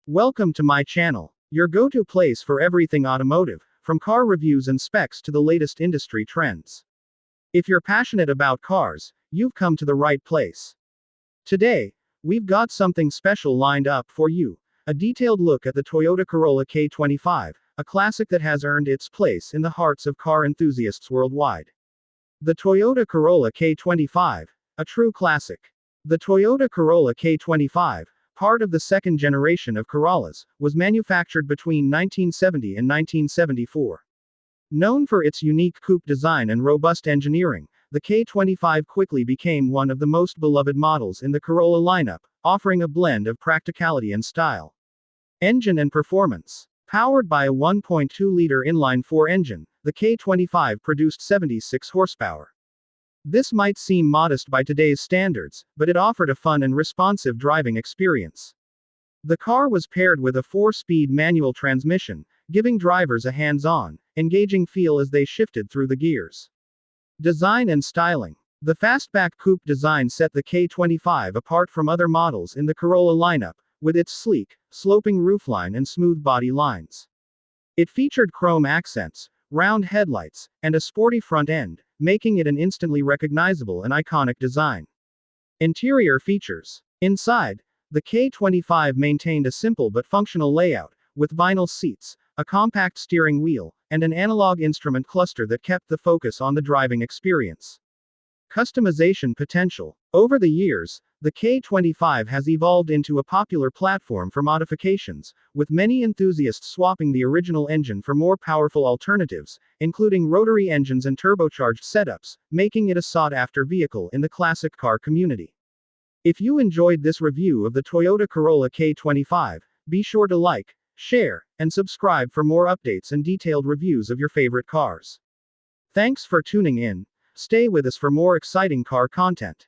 Welcome to my channel, your go-to place for everything automotive, from car reviews and specs to the latest industry trends. If you're passionate about cars, you've come to the right place. Today, we've got something special lined up for you, a detailed look at the Toyota Corolla KE25, a classic that has earned its place in the hearts of car enthusiasts worldwide. The Toyota Corolla KE25, a true classic. The Toyota Corolla KE25, part of the second generation of Corollas, was manufactured between 1970 and 1974. Known for its unique coupe design and robust engineering, the KE25 quickly became one of the most beloved models in the Corolla lineup, offering a blend of practicality and style. Engine and performance. Powered by a 1.2-liter inline-4 engine, the KE25 produced 76 horsepower. This might seem modest by today's standards, but it offered a fun and responsive driving experience. The car was paired with a 4-speed manual transmission, giving drivers a hands-on, engaging feel as they shifted through the gears. Design and styling. The fastback coupe design set the KE25 apart from other models in the Corolla lineup, with its sleek, sloping roofline and smooth body lines. It featured chrome accents, round headlights, and a sporty front end, making it an instantly recognizable and iconic design. Interior features. Inside, the KE25 maintained a simple but functional layout, with vinyl seats, a compact steering wheel, and an analog instrument cluster that kept the focus on the driving experience. Customization potential. Over the years, the KE25 has evolved into a popular platform for modifications, with many enthusiasts swapping the original engine for more powerful alternatives, including rotary engines and turbocharged setups, making it a sought-after vehicle in the classic car community. If you enjoyed this review of the Toyota Corolla KE25, be sure to like, share, and subscribe for more updates and detailed reviews of your favorite cars. Thanks for tuning in. Stay with us for more exciting car content.